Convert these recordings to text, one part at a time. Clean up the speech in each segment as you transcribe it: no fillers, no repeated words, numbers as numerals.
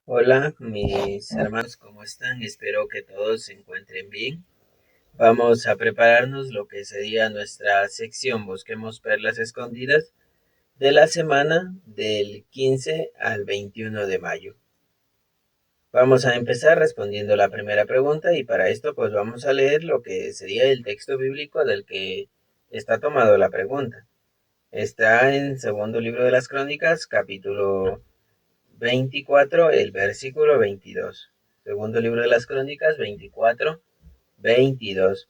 Hola, mis hermanos, ¿cómo están? Espero que todos se encuentren bien. Vamos a prepararnos lo que sería nuestra sección Busquemos Perlas Escondidas de la semana del 15 al 21 de mayo. Vamos a empezar respondiendo la primera pregunta y para esto pues vamos a leer lo que sería el texto bíblico del que está tomado la pregunta. Está en segundo libro de las Crónicas, capítulo 24, el versículo 22. Segundo libro de las Crónicas, 24, 22.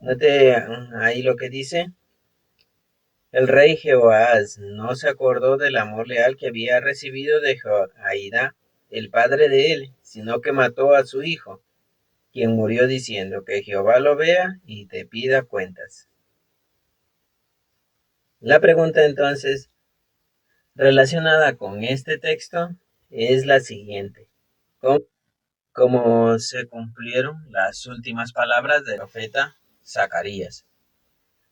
Note ahí lo que dice. El rey Jehoahaz no se acordó del amor leal que había recibido de Joaída, el padre de él, sino que mató a su hijo, quien murió diciendo que Jehová lo vea y te pida cuentas. La pregunta entonces relacionada con este texto es la siguiente. ¿Cómo se cumplieron las últimas palabras del profeta Zacarías?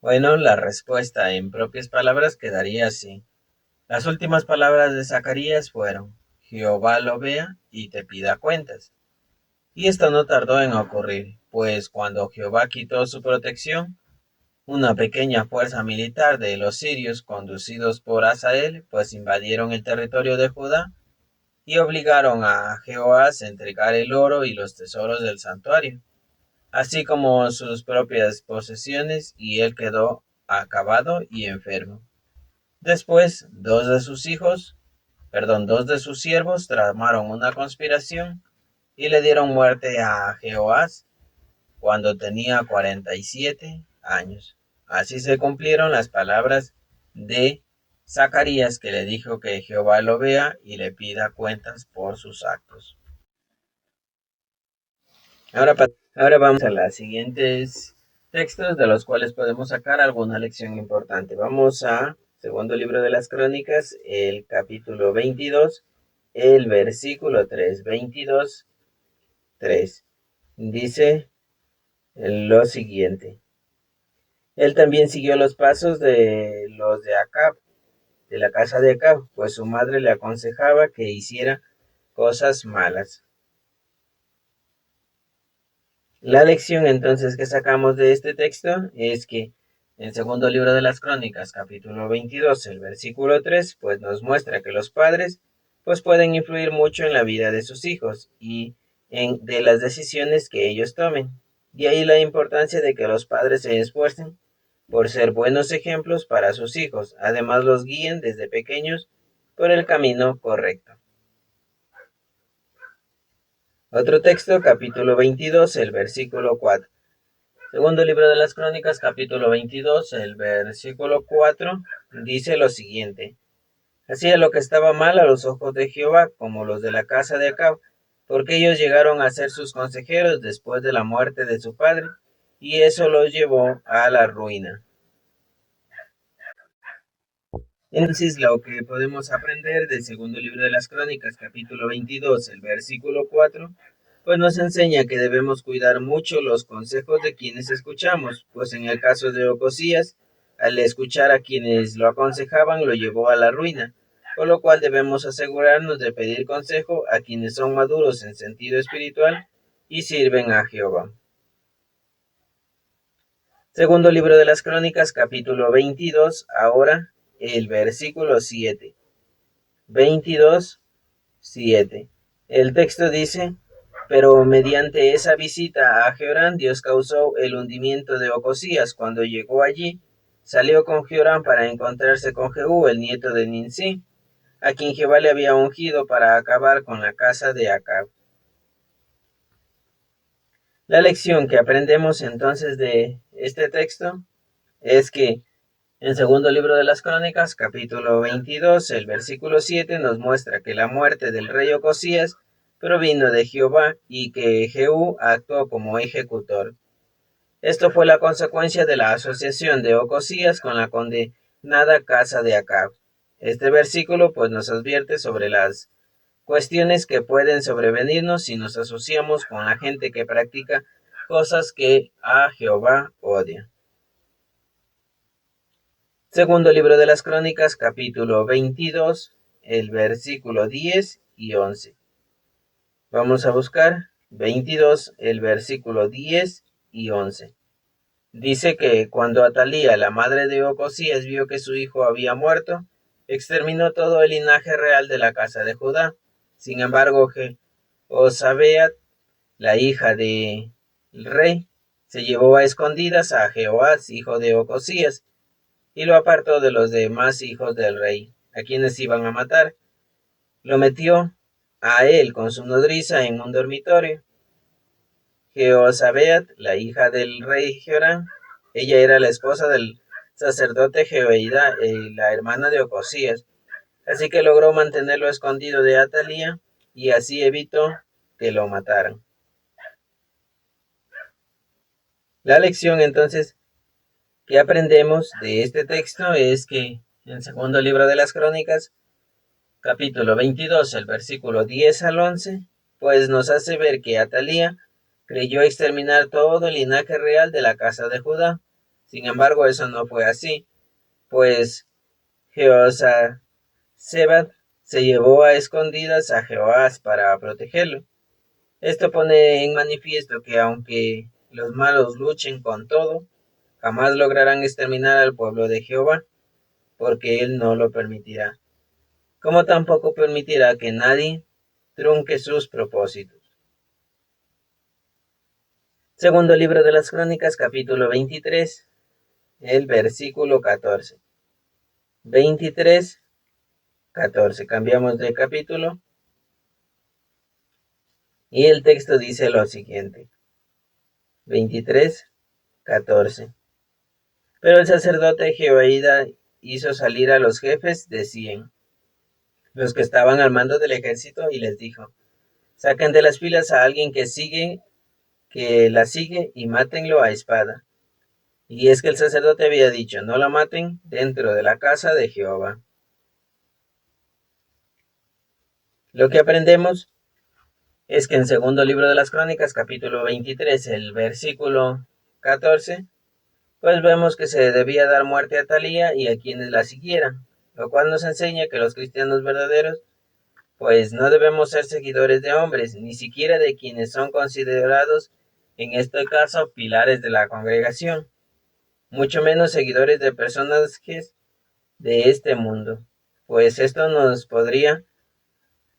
Bueno, la respuesta en propias palabras quedaría así. Las últimas palabras de Zacarías fueron: Jehová lo vea y te pida cuentas. Y esto no tardó en ocurrir, pues cuando Jehová quitó su protección, una pequeña fuerza militar de los sirios, conducidos por Asael, pues invadieron el territorio de Judá y obligaron a Jehoás a entregar el oro y los tesoros del santuario, así como sus propias posesiones, y él quedó acabado y enfermo. Después, dos de sus siervos tramaron una conspiración y le dieron muerte a Jehoás cuando tenía 47 años. Así se cumplieron las palabras de Zacarías, que le dijo que Jehová lo vea y le pida cuentas por sus actos. Ahora vamos a los siguientes textos de los cuales podemos sacar alguna lección importante. Vamos a segundo libro de las Crónicas, el capítulo 22, el versículo 3. 22, 3. Dice lo siguiente. Él también siguió los pasos de los de Acab, de la casa de Acab, pues su madre le aconsejaba que hiciera cosas malas. La lección entonces que sacamos de este texto es que en segundo libro de las Crónicas, capítulo 22, el versículo 3, pues nos muestra que los padres pues pueden influir mucho en la vida de sus hijos y de las decisiones que ellos tomen. Y ahí la importancia de que los padres se esfuercen por ser buenos ejemplos para sus hijos, además los guíen desde pequeños por el camino correcto. Otro texto, capítulo 22, el versículo 4. Segundo libro de las Crónicas, capítulo 22, el versículo 4, dice lo siguiente. Hacía lo que estaba mal a los ojos de Jehová, como los de la casa de Acab, porque ellos llegaron a ser sus consejeros después de la muerte de su padre, y eso los llevó a la ruina. Entonces, lo que podemos aprender del segundo libro de las Crónicas, capítulo 22, el versículo 4, pues nos enseña que debemos cuidar mucho los consejos de quienes escuchamos, pues en el caso de Ocosías, al escuchar a quienes lo aconsejaban, lo llevó a la ruina, por lo cual debemos asegurarnos de pedir consejo a quienes son maduros en sentido espiritual y sirven a Jehová. Segundo libro de las Crónicas, capítulo 22, ahora el versículo 7. 22, 7. El texto dice: pero mediante esa visita a Jehoram, Dios causó el hundimiento de Ocosías. Cuando llegó allí, salió con Jehoram para encontrarse con Jehú, el nieto de Ninsi, a quien Jehová le había ungido para acabar con la casa de Acab. La lección que aprendemos entonces de este texto es que en segundo libro de las Crónicas, capítulo 22, el versículo 7 nos muestra que la muerte del rey Ocosías provino de Jehová y que Jehú actuó como ejecutor. Esto fue la consecuencia de la asociación de Ocosías con la condenada casa de Acab. Este versículo pues nos advierte sobre las cuestiones que pueden sobrevenirnos si nos asociamos con la gente que practica cosas que a Jehová odia. Segundo libro de las Crónicas, capítulo 22, el versículo 10 y 11. Vamos a buscar 22, el versículo 10 y 11. Dice que cuando Atalía, la madre de Ocosías, vio que su hijo había muerto, exterminó todo el linaje real de la casa de Judá. Sin embargo, Josabed, la hija del rey, se llevó a escondidas a Jehoás, hijo de Ocosías, y lo apartó de los demás hijos del rey, a quienes iban a matar. Lo metió a él con su nodriza en un dormitorio. Jehosabed, la hija del rey Joram, ella era la esposa del sacerdote Jehoiada, la hermana de Ocosías, así que logró mantenerlo escondido de Atalía y así evitó que lo mataran. La lección entonces que aprendemos de este texto es que en el segundo libro de las Crónicas, capítulo 22, el versículo 10 al 11, pues nos hace ver que Atalía creyó exterminar todo el linaje real de la casa de Judá. Sin embargo, eso no fue así, pues Jehosafat se llevó a escondidas a Jehoás para protegerlo. Esto pone en manifiesto que aunque los malos luchen con todo, jamás lograrán exterminar al pueblo de Jehová, porque él no lo permitirá, como tampoco permitirá que nadie trunque sus propósitos. Segundo libro de las Crónicas, capítulo 23, el versículo 14. 23, 14. Cambiamos de capítulo y el texto dice lo siguiente. 23, 14. Pero el sacerdote Jehoiada hizo salir a los jefes de 100, los que estaban al mando del ejército, y les dijo: saquen de las filas a alguien que la sigue y mátenlo a espada. Y es que el sacerdote había dicho: no la maten dentro de la casa de Jehová. Lo que aprendemos es que en segundo libro de las Crónicas, capítulo 23, el versículo 14, pues vemos que se debía dar muerte a Atalía y a quienes la siguieran, lo cual nos enseña que los cristianos verdaderos pues no debemos ser seguidores de hombres, ni siquiera de quienes son considerados en este caso pilares de la congregación, mucho menos seguidores de personajes de este mundo, pues esto nos podría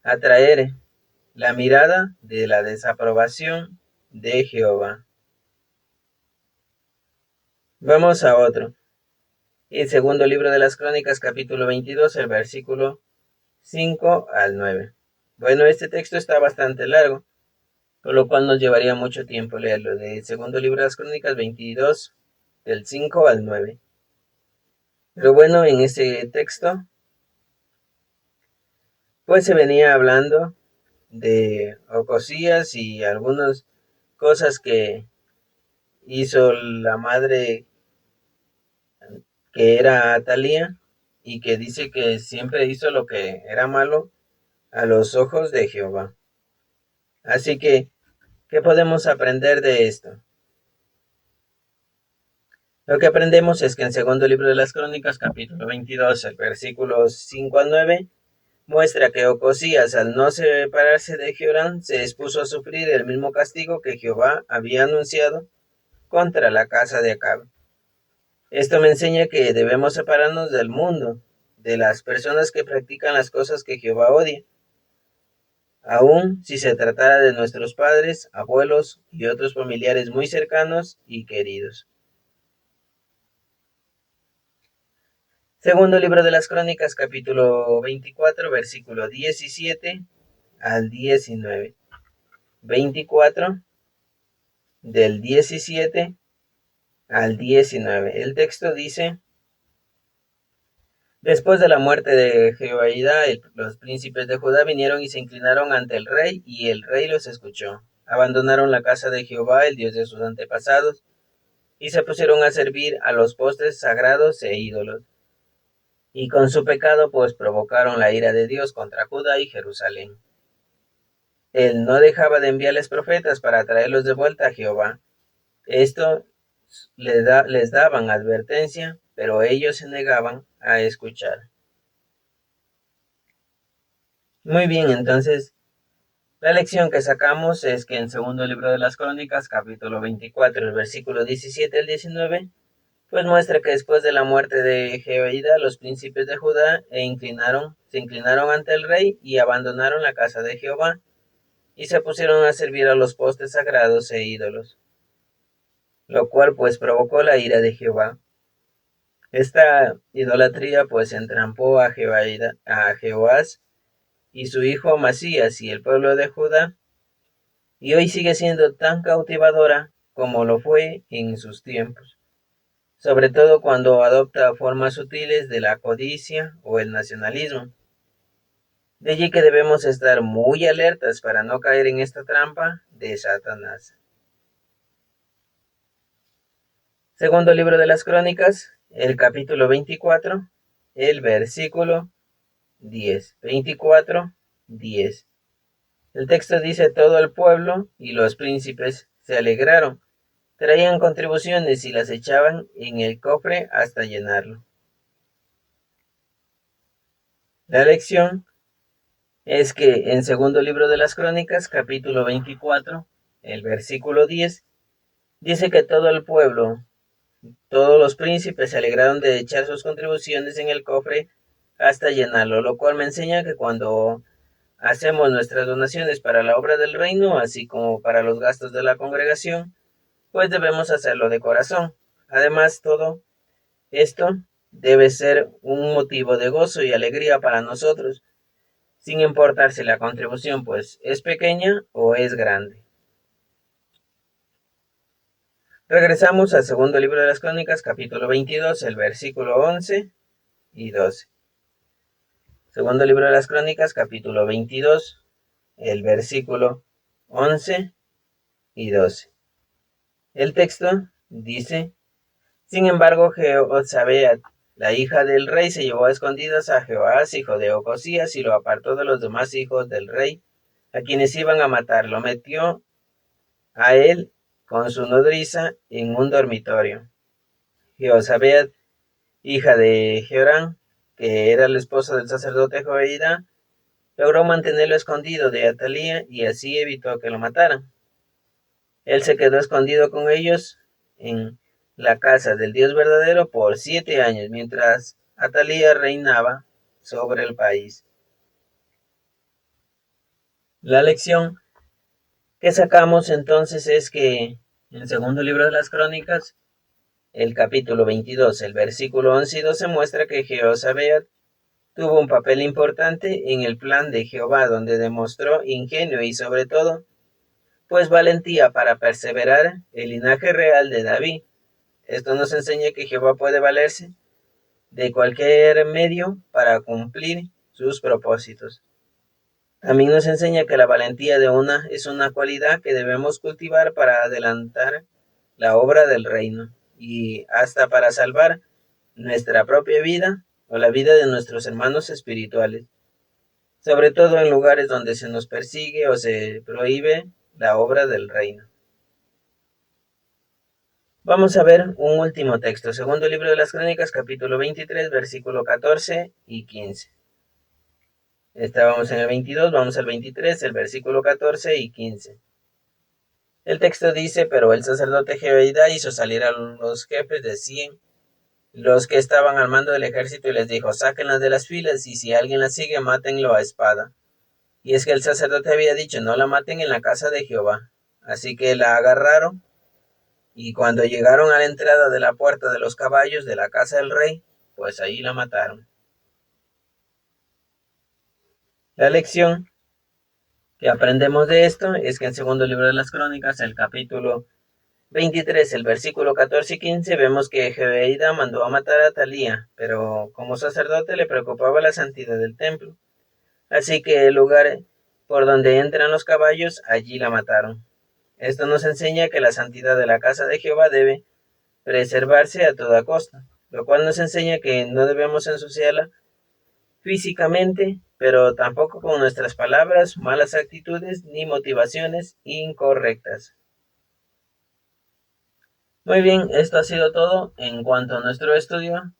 atraer la mirada de la desaprobación de Jehová. Vamos a otro. El segundo libro de las Crónicas, capítulo 22, el versículo 5 al 9. Bueno, este texto está bastante largo, por lo cual nos llevaría mucho tiempo leerlo. Del segundo libro de las Crónicas 22, del 5 al 9. Pero bueno, en ese texto, pues se venía hablando de Ocosías y algunas cosas que hizo la madre, que era Atalía, y que dice que siempre hizo lo que era malo a los ojos de Jehová. Así que, ¿qué podemos aprender de esto? Lo que aprendemos es que en segundo libro de las Crónicas, capítulo 22, el versículo 5 al 9, muestra que Ocosías, al no separarse de Joram, se expuso a sufrir el mismo castigo que Jehová había anunciado contra la casa de Acab. Esto me enseña que debemos separarnos del mundo, de las personas que practican las cosas que Jehová odia, aun si se tratara de nuestros padres, abuelos y otros familiares muy cercanos y queridos. Segundo libro de las Crónicas, capítulo 24, versículo 17 al 19. 24, del 17 al 19. El texto dice: después de la muerte de Jehoiada, los príncipes de Judá vinieron y se inclinaron ante el rey, y el rey los escuchó. Abandonaron la casa de Jehová, el Dios de sus antepasados, y se pusieron a servir a los postres sagrados e ídolos. Y con su pecado pues provocaron la ira de Dios contra Judá y Jerusalén. Él no dejaba de enviarles profetas para traerlos de vuelta a Jehová. Esto les daban advertencia, pero ellos se negaban a escuchar. Muy bien, entonces La lección que sacamos es que en segundo libro de las Crónicas, capítulo 24, el versículo 17 al 19, pues muestra que después de la muerte de Jehoiada, los príncipes de Judá se inclinaron ante el rey y abandonaron la casa de Jehová, y se pusieron a servir a los postes sagrados e ídolos, lo cual pues provocó la ira de Jehová. Esta idolatría pues entrampó a Jehoás y su hijo Amasías y el pueblo de Judá, y hoy sigue siendo tan cautivadora como lo fue en sus tiempos, sobre todo cuando adopta formas sutiles de la codicia o el nacionalismo. De allí que debemos estar muy alertas para no caer en esta trampa de Satanás. Segundo libro de las Crónicas, el capítulo 24, el versículo 10. 24, 10. El texto dice: todo el pueblo y los príncipes se alegraron, traían contribuciones y las echaban en el cofre hasta llenarlo. La lección es que en segundo libro de las Crónicas, capítulo 24, el versículo 10, dice que todo el pueblo, todos los príncipes se alegraron de echar sus contribuciones en el cofre hasta llenarlo, lo cual me enseña que cuando hacemos nuestras donaciones para la obra del reino, así como para los gastos de la congregación, pues debemos hacerlo de corazón. Además, todo esto debe ser un motivo de gozo y alegría para nosotros, sin importar si la contribución pues es pequeña o es grande. Regresamos al segundo libro de las Crónicas, capítulo 22, el versículo 11 y 12. Segundo libro de las Crónicas, capítulo 22, el versículo 11 y 12. El texto dice: sin embargo, Jehosabet, la hija del rey, se llevó a escondidas a Jehoás, hijo de Ocosías, y lo apartó de los demás hijos del rey, a quienes iban a matar. Lo metió a él con su nodriza en un dormitorio. Jehosabet, hija de Jehoram, que era la esposa del sacerdote Joiada, logró mantenerlo escondido de Atalía y así evitó que lo mataran. Él se quedó escondido con ellos en la casa del Dios verdadero por 7 años, mientras Atalía reinaba sobre el país. La lección que sacamos entonces es que en el segundo libro de las Crónicas, el capítulo 22, el versículo 11 y 12 muestra que Jehosabet tuvo un papel importante en el plan de Jehová, donde demostró ingenio y sobre todo, pues valentía para perseverar el linaje real de David. Esto nos enseña que Jehová puede valerse de cualquier medio para cumplir sus propósitos. También nos enseña que la valentía es una cualidad que debemos cultivar para adelantar la obra del reino y hasta para salvar nuestra propia vida o la vida de nuestros hermanos espirituales, sobre todo en lugares donde se nos persigue o se prohíbe la obra del reino. Vamos a ver un último texto, segundo libro de las Crónicas, capítulo 23, versículo 14 y 15. Estábamos en el 22, vamos al 23, el versículo 14 y 15. El texto dice: pero el sacerdote Jehoiada hizo salir a los jefes de 100, los que estaban al mando del ejército, y les dijo: sáquenlas de las filas, y si alguien las sigue, mátenlo a espada. Y es que el sacerdote había dicho: no la maten en la casa de Jehová. Así que la agarraron, y cuando llegaron a la entrada de la puerta de los caballos de la casa del rey, pues ahí la mataron. La lección que aprendemos de esto es que en segundo libro de las Crónicas, el capítulo 23, el versículo 14 y 15, vemos que Jehoiada mandó a matar a Atalía, pero como sacerdote le preocupaba la santidad del templo. Así que el lugar por donde entran los caballos, allí la mataron. Esto nos enseña que la santidad de la casa de Jehová debe preservarse a toda costa, lo cual nos enseña que no debemos ensuciarla físicamente, pero tampoco con nuestras palabras, malas actitudes ni motivaciones incorrectas. Muy bien, esto ha sido todo en cuanto a nuestro estudio.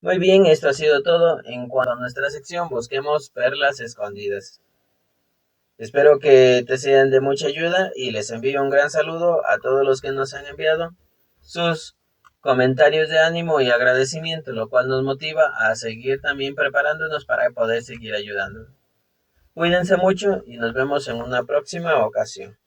Muy bien, esto ha sido todo en cuanto a nuestra sección Busquemos Perlas Escondidas. Espero que te sean de mucha ayuda y les envío un gran saludo a todos los que nos han enviado sus comentarios de ánimo y agradecimiento, lo cual nos motiva a seguir también preparándonos para poder seguir ayudando. Cuídense mucho y nos vemos en una próxima ocasión.